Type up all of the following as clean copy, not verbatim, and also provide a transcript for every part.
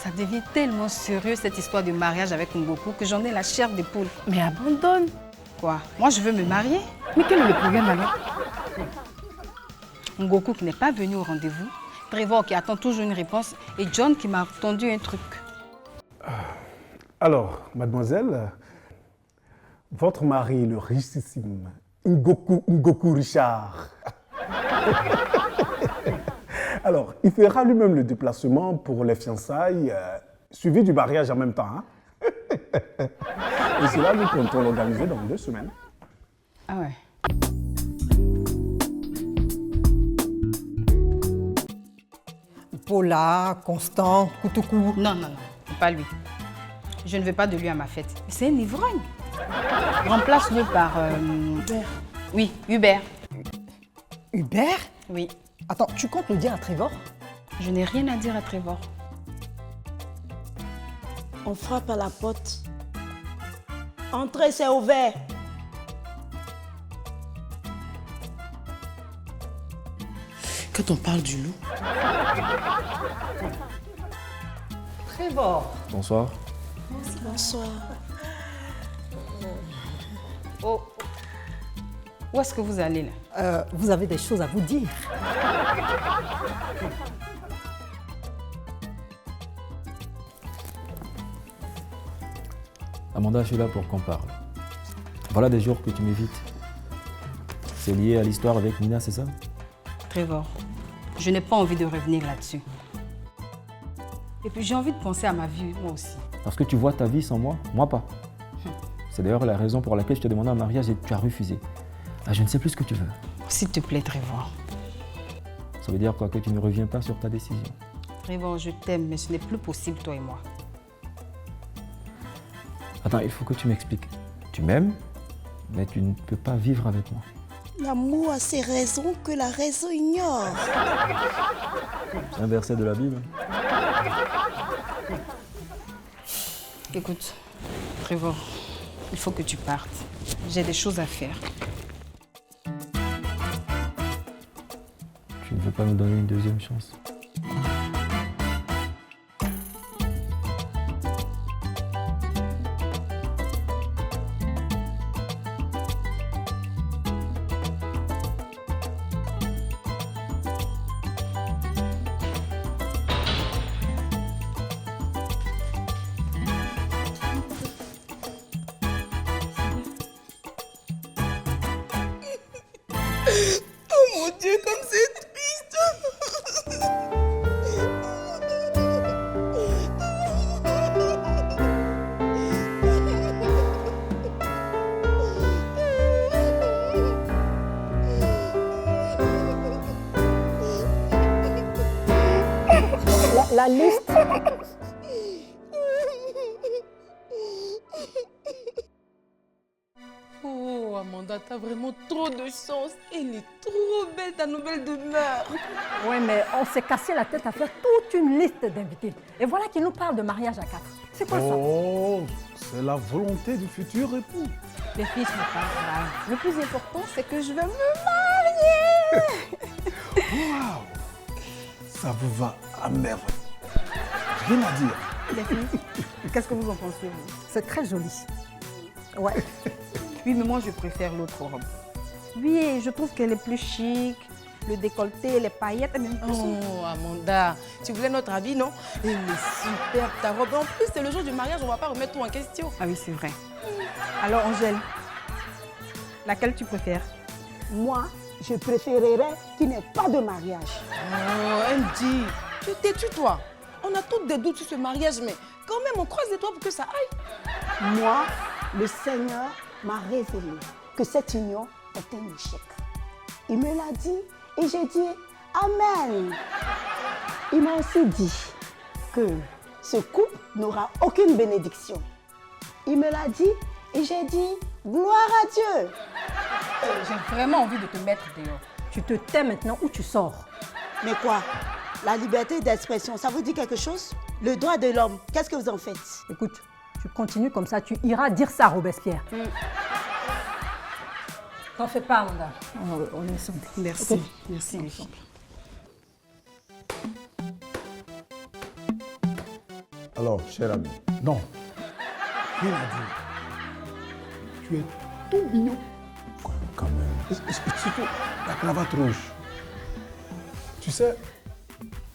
Ça devient tellement sérieux cette histoire de mariage avec Ngoku que j'en ai la chair de poule. Mais abandonne. Quoi? Moi, je veux me marier. Mais quel est le problème alors? Ngoku qui n'est pas venu au rendez-vous, Trevor qui attend toujours une réponse et John qui m'a attendu un truc. Alors, mademoiselle, votre mari, le richissime Ngoku Richard, alors, il fera lui-même le déplacement pour les fiançailles, suivi du mariage en même temps. Hein? Et cela, nous comptons l'organiser dans 2 semaines. Ah ouais. Paula, Constant, Koutoukou. Non, pas lui. Je ne veux pas de lui à ma fête. C'est un ivrogne. Remplace-le par... Hubert. Oui, Hubert. Hubert? Oui. Attends, tu comptes le dire à Trevor? Je n'ai rien à dire à Trevor. On frappe à la porte. Entrez, c'est ouvert. Quand on parle du loup. Trevor. Bonsoir. Bonsoir. Oh. Où est-ce que vous allez là? Vous avez des choses à vous dire. Amanda, je suis là pour qu'on parle. Voilà des jours que tu m'évites. C'est lié à l'histoire avec Nina, c'est ça? Trevor, je n'ai pas envie de revenir là-dessus. Et puis j'ai envie de penser à ma vie, moi aussi. Parce que tu vois ta vie sans moi, moi pas. C'est d'ailleurs la raison pour laquelle je t'ai demandé un mariage et tu as refusé. Ah, je ne sais plus ce que tu veux. S'il te plaît, Trevor. Ça veut dire quoi? Que tu ne reviens pas sur ta décision? Trevor, je t'aime, mais ce n'est plus possible, toi et moi. Attends, il faut que tu m'expliques. Tu m'aimes, mais tu ne peux pas vivre avec moi. L'amour a ses raisons que la raison ignore. C'est un verset de la Bible. Écoute, Trevor, il faut que tu partes. J'ai des choses à faire. Tu ne veux pas me donner une deuxième chance? Oh mon Dieu, comme c'est triste. La liste. Oh, Amanda, t'as vraiment trop de chance. Elle est trop belle, ta nouvelle demeure. Ouais, mais on s'est cassé la tête à faire toute une liste d'invités. Et voilà qu'il nous parle de mariage à 4. C'est quoi ça? Oh, c'est la volonté du futur époux. Les filles sont pas graves. Le plus important, c'est que je veux me marier. Waouh! Ça vous va à merveille. Rien à dire. Les filles, qu'est-ce que vous en pensez, vous? C'est très joli. Ouais. Oui, mais moi, je préfère l'autre robe. Oui, je trouve qu'elle est plus chic. Le décolleté, les paillettes, et même plus. Oh, Amanda, tu voulais notre avis, non? Elle est superbe, ta robe. En plus, c'est le jour du mariage, on va pas remettre tout en question. Ah oui, c'est vrai. Alors, Angèle, laquelle tu préfères? Moi, je préférerais qu'il n'y ait pas de mariage. Oh, Andy, tu t'es tu toi. On a toutes des doutes sur ce mariage, mais quand même, on croise les doigts pour que ça aille. Moi, le Seigneur m'a révélé que cette union est un échec. Il me l'a dit et j'ai dit Amen. Il m'a aussi dit que ce couple n'aura aucune bénédiction. Il me l'a dit et j'ai dit gloire à Dieu. J'ai vraiment envie de te mettre dehors. Tu te tais maintenant ou tu sors? Mais quoi? La liberté d'expression, ça vous dit quelque chose? Le droit de l'homme, qu'est-ce que vous en faites? Écoute, tu continues comme ça, tu iras dire ça à Robespierre. T'en fais pas, Amanda. On est ensemble. Merci. Ok. Merci, les filles. Alors, cher ami. Non. Rien à dire. Tu es tout mignon. Quand même. Et surtout, la cravate rouge. Tu sais,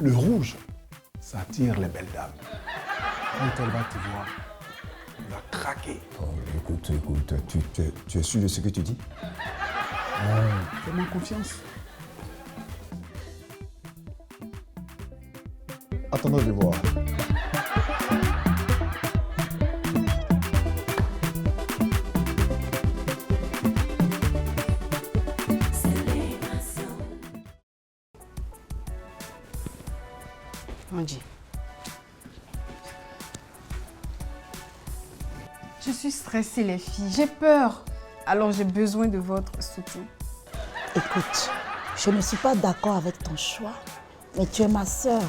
le rouge, ça attire les belles dames. Quand elle va te voir, elle va craquer. Oh, écoute, tu es sûr de ce que tu dis? Fais-moi confiance. Attendons de voir. Angie. Je suis stressée, les filles. J'ai peur. Alors, j'ai besoin de votre soutien. Écoute, je ne suis pas d'accord avec ton choix, mais tu es ma sœur.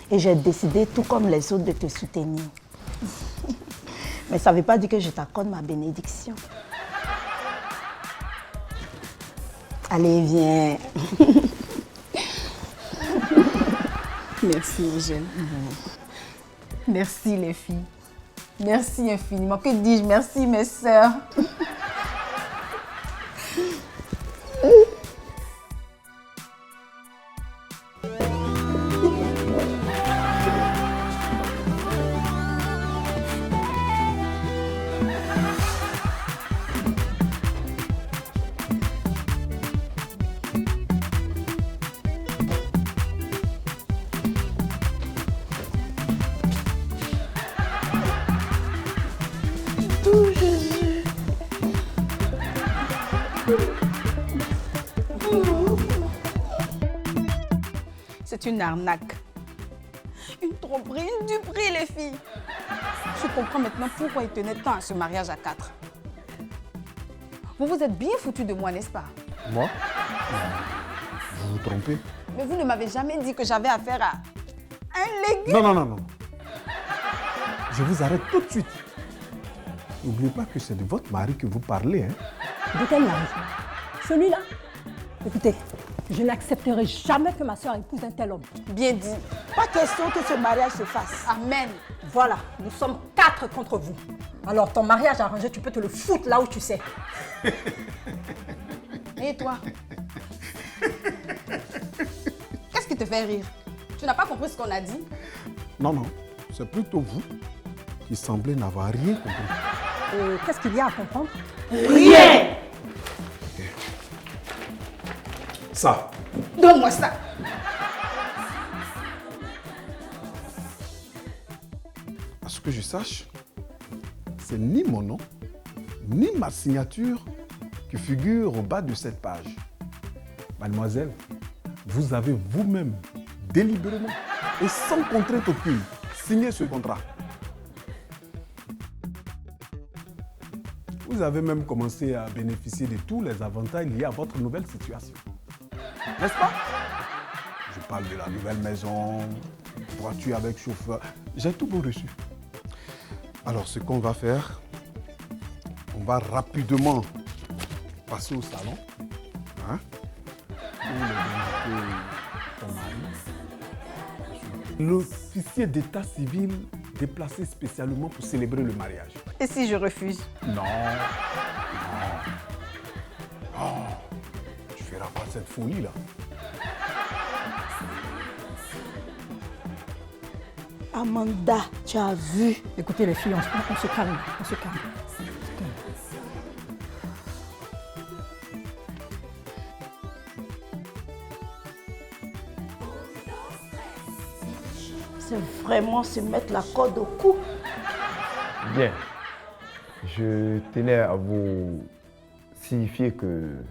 Et j'ai décidé, tout comme les autres, de te soutenir. Mais ça ne veut pas dire que je t'accorde ma bénédiction. Allez, viens. Merci, Eugène. Merci, les filles. Merci infiniment. Que dis-je? Merci, mes sœurs. C'est une arnaque. Une tromperie, une duperie, les filles. Je comprends maintenant pourquoi ils tenaient tant à ce mariage à 4. Vous vous êtes bien foutu de moi, n'est-ce pas? Moi? Vous vous trompez. Mais vous ne m'avez jamais dit que j'avais affaire à un légume. Non, non, non, non. Je vous arrête tout de suite. N'oubliez pas que c'est de votre mari que vous parlez, hein? De quel mari? Celui-là? Écoutez, je n'accepterai jamais que ma soeur épouse un tel homme. Bien dit. Pas question que ce mariage se fasse. Amen. Voilà, nous sommes 4 contre vous. Alors ton mariage arrangé, tu peux te le foutre là où tu sais. Et toi? Qu'est-ce qui te fait rire? Tu n'as pas compris ce qu'on a dit? Non, non. C'est plutôt vous qui semblez n'avoir rien compris. Et qu'est-ce qu'il y a à comprendre? Ça. Donne-moi ça. À ce que je sache, c'est ni mon nom, ni ma signature qui figure au bas de cette page. Mademoiselle, vous avez vous-même, délibérément et sans contrainte aucune, signé ce contrat. Vous avez même commencé à bénéficier de tous les avantages liés à votre nouvelle situation. N'est-ce pas? Je parle de la nouvelle maison, voiture avec chauffeur. J'ai tout beau reçu. Alors, ce qu'on va faire, on va rapidement passer au salon. Hein, où les invités ton mari. L'officier d'état civil déplacé spécialement pour célébrer le mariage. Et si je refuse? Non, non, non. Tu feras pas cette folie-là. Amanda, tu as vu? Écoutez les filles, on se calme, on se calme. C'est vraiment se mettre la corde au cou. Bien. Je tenais à vous signifier que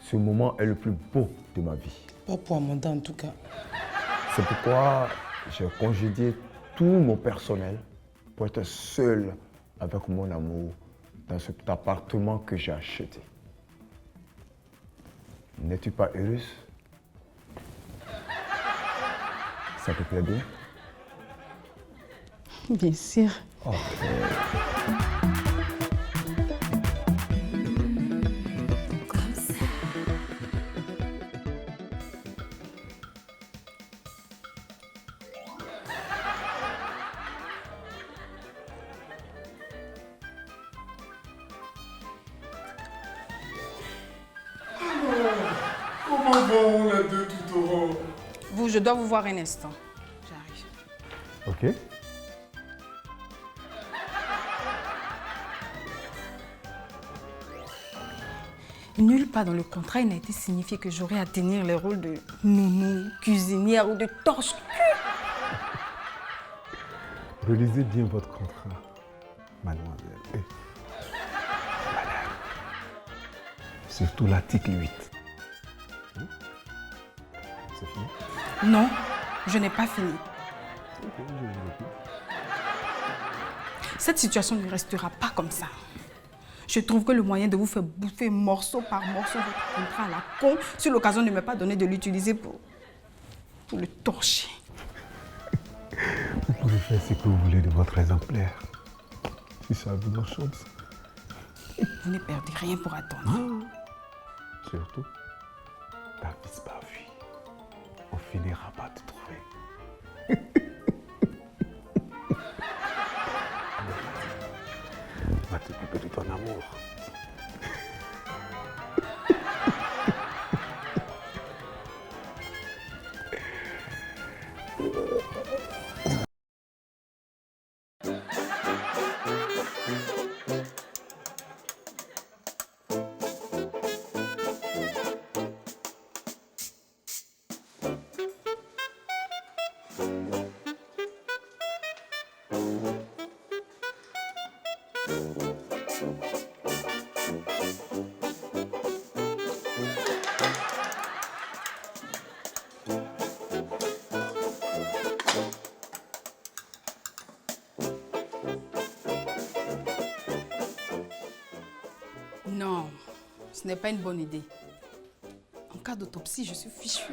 ce moment est le plus beau de ma vie. Pas pour Amanda en tout cas. C'est pourquoi j'ai congédié tout mon personnel pour être seul avec mon amour dans cet appartement que j'ai acheté. N'es-tu pas heureuse? Ça te plaît bien? Bien sûr. Ok. vont les deux tout au haut. Vous, je dois vous voir un instant. J'arrive. Ok. Nulle part dans le contrat, il n'a été signifié que j'aurais à tenir les rôles de nounou, cuisinière ou de torche-cul. Relisez bien votre contrat, mademoiselle. Madame. Surtout l'article 8. C'est fini? Non, je n'ai pas fini. Cette situation ne restera pas comme ça. Je trouverai le moyen de vous faire bouffer morceau par morceau votre contrat à la con si l'occasion ne m'est pas donnée de l'utiliser pour le torcher. Vous pouvez faire ce que vous voulez de votre exemplaire. Si ça vous en chance. Vous ne perdez rien pour attendre. Surtout, ta fils par vie. On finira par te trouver. Va t'occuper de ton amour. Non, ce n'est pas une bonne idée. En cas d'autopsie, je suis fichue.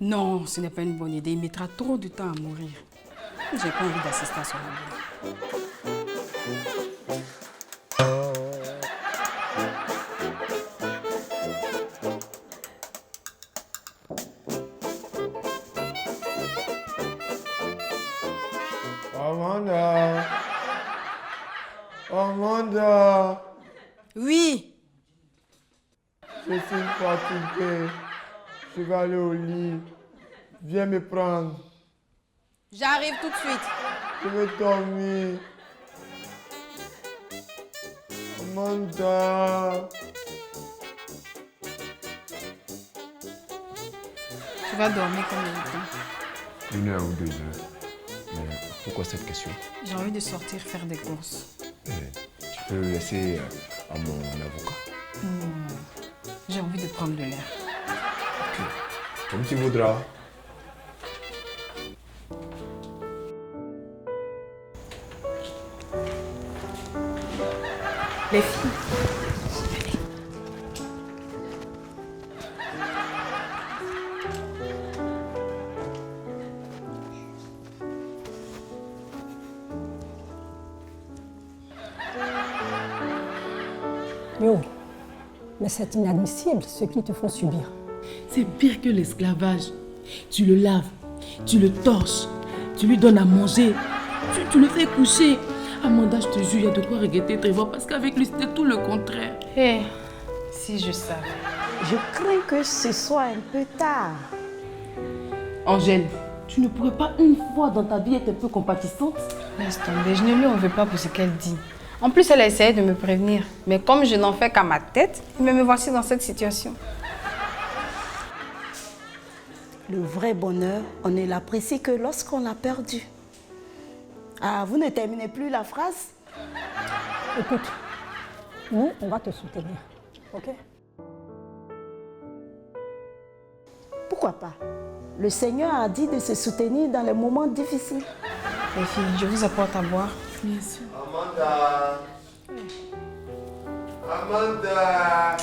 Non, ce n'est pas une bonne idée. Il mettra trop de temps à mourir. J'ai pas envie d'assister à son amour. Amanda. Amanda. Oui. Je suis fatiguée. Je vais aller au lit. Viens me prendre. J'arrive tout de suite. Je veux dormir. Amanda. Tu vas dormir combien de temps? 1 heure ou 2 heures. Mais pourquoi cette question? J'ai envie de sortir faire des courses. Tu peux le laisser à mon avocat. J'ai envie de prendre de l'air. Ok. Comme tu voudras. Les filles. Yo, mais c'est inadmissible ce qu'ils te font subir. C'est pire que l'esclavage. Tu le laves, tu le torches, tu lui donnes à manger, tu le fais coucher. Amanda, je te jure, il y a de quoi regretter Trevor parce qu'avec lui, c'était tout le contraire. Si je savais. Je crains que ce soit un peu tard. Angèle, tu ne pourrais pas une fois dans ta vie être un peu compatissante? Laisse tomber, je ne lui en veux pas pour ce qu'elle dit. En plus, elle a essayé de me prévenir. Mais comme je n'en fais qu'à ma tête, me voici dans cette situation. Le vrai bonheur, on ne l'apprécie que lorsqu'on l'a perdu. Ah, vous ne terminez plus la phrase? Écoute, nous, on va te soutenir, ok? Pourquoi pas? Le Seigneur a dit de se soutenir dans les moments difficiles. Les filles, je vous apporte à boire. Bien sûr. Amanda. Amanda.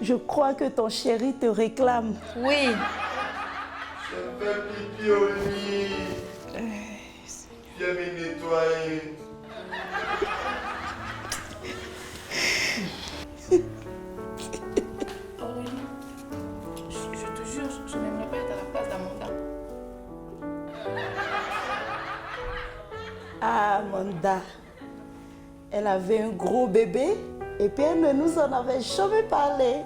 Je crois que ton chéri te réclame. Oui. Je fais pipi au lit. Viens me nettoyer. Amanda. Elle avait un gros bébé et puis elle ne nous en avait jamais parlé.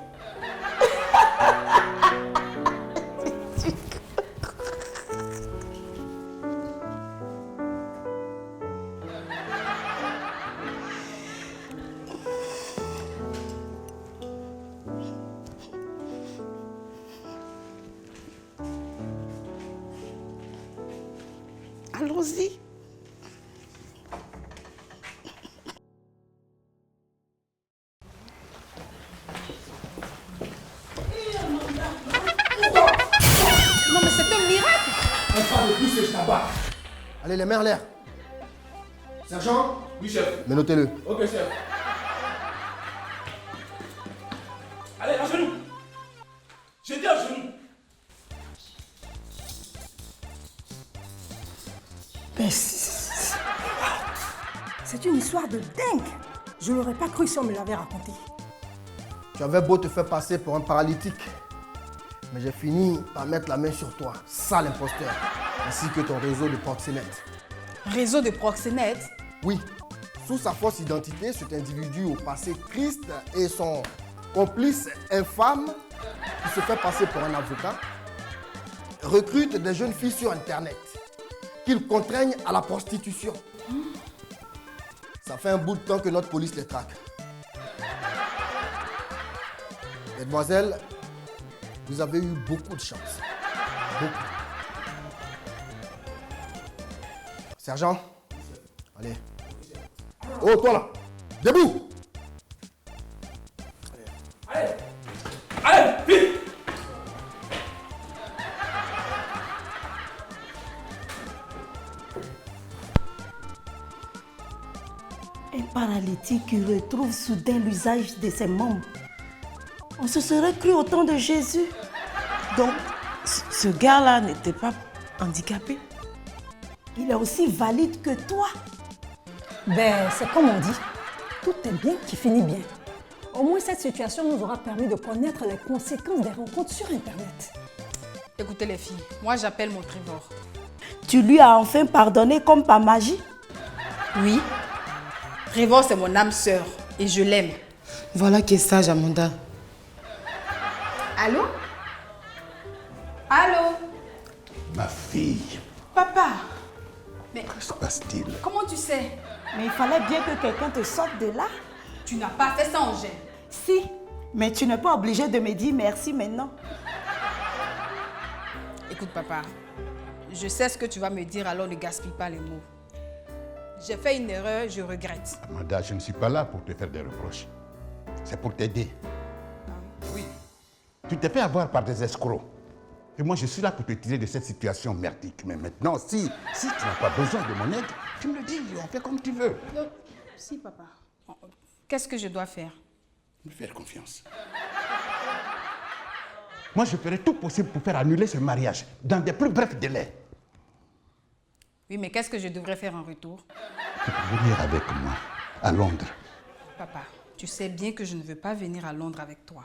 Allons-y. Non, mais c'est un miracle. Un pas de plus et je t'abats. Allez, les mains en l'air. Sergent? Oui, chef. Mais notez-le. Ok, chef. Allez, à genoux. J'ai dit à genoux. Mais c'est une histoire de dingue. Je n'aurais pas cru si on me l'avait raconté. Tu avais beau te faire passer pour un paralytique, mais j'ai fini par mettre la main sur toi, sale imposteur, ainsi que ton réseau de proxénètes. Réseau de proxénètes? Oui, sous sa fausse identité, cet individu au passé triste et son complice infâme, qui se fait passer pour un avocat, recrute des jeunes filles sur Internet, qu'ils contraignent à la prostitution. Ça fait un bout de temps que notre police les traque. Mesdemoiselles, vous avez eu beaucoup de chance. Beaucoup. Sergent, allez. Oh, toi là, debout. Allez, vite. Un paralytique qui retrouve soudain l'usage de ses membres. On se serait cru au temps de Jésus. Donc, ce gars-là n'était pas handicapé. Il est aussi valide que toi. Ben, c'est comme on dit, tout est bien qui finit bien. Au moins, cette situation nous aura permis de connaître les conséquences des rencontres sur Internet. Écoutez les filles, moi j'appelle mon Trevor. Tu lui as enfin pardonné comme par magie? Oui. Trevor, c'est mon âme sœur et je l'aime. Voilà qui est sage, Amanda. Allô? Allô? Ma fille, Papa? Mais que se passe-t-il? comment tu sais? Mais il fallait bien que quelqu'un te sorte de là. Tu n'as pas fait ça, Angèle. Si, mais tu n'es pas obligé de me dire merci maintenant. Écoute, papa, je sais ce que tu vas me dire, alors ne gaspille pas les mots. J'ai fait une erreur, je regrette. Amanda, je ne suis pas là pour te faire des reproches. C'est pour t'aider. Oui. Tu t'es fait avoir par des escrocs. Et moi, je suis là pour te tirer de cette situation merdique. Mais maintenant, si tu n'as pas besoin de mon aide, tu me le dis, on fait comme tu veux. Non, si, papa. Qu'est-ce que je dois faire? Me faire confiance. Moi, je ferai tout possible pour faire annuler ce mariage dans des plus brefs délais. Oui, mais qu'est-ce que je devrais faire en retour? Tu peux venir avec moi à Londres. Papa, tu sais bien que je ne veux pas venir à Londres avec toi.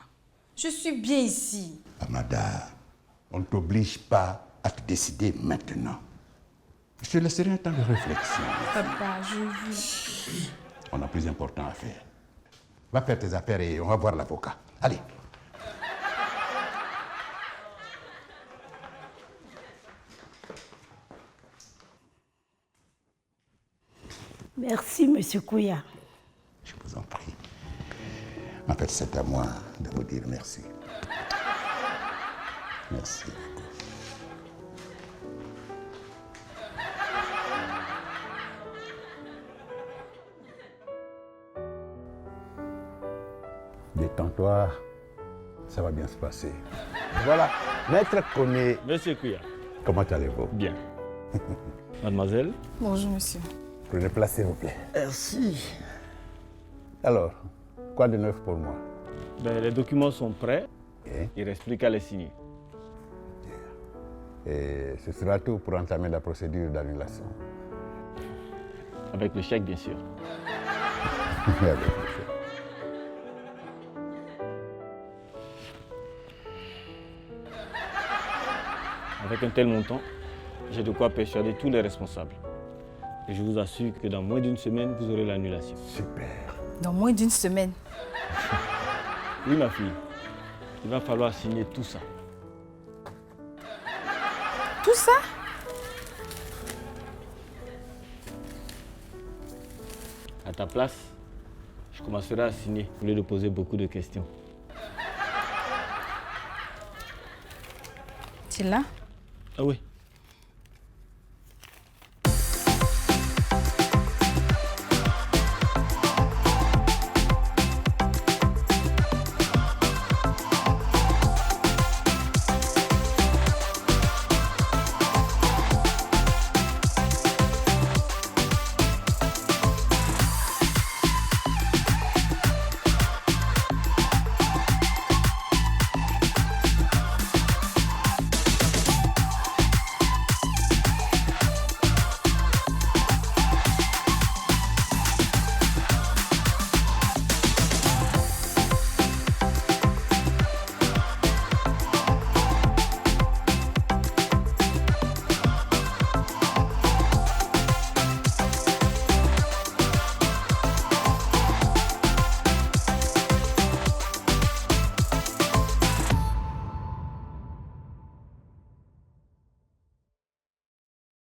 Je suis bien ici. Amanda, on ne t'oblige pas à te décider maintenant. Je te laisserai un temps de réflexion. Papa, je veux... On a plus important à faire. Va faire tes affaires et on va voir l'avocat. Allez. Merci, Monsieur Kouya. Je vous en prie. En fait, c'est à moi de vous dire merci. Merci. Détends-toi, ça va bien se passer. Voilà, Maître Koné. Monsieur Kouya. Comment allez-vous? Bien. Mademoiselle? Bonjour, monsieur. Prenez place, s'il vous plaît. Merci. Alors, quoi de neuf pour moi? Ben, les documents sont prêts. Okay. Il ne reste plus qu'à les signer. Et ce sera tout pour entamer la procédure d'annulation. Avec le chèque, bien sûr. Avec le chèque. Avec un tel montant, j'ai de quoi persuader tous les responsables. Et je vous assure que dans moins d'une semaine, vous aurez l'annulation. Super. Dans moins d'une semaine. Oui, ma fille. Il va falloir signer tout ça. Tout ça? À ta place, je commencerai à signer au lieu de poser beaucoup de questions. Tu l'as? Ah oui.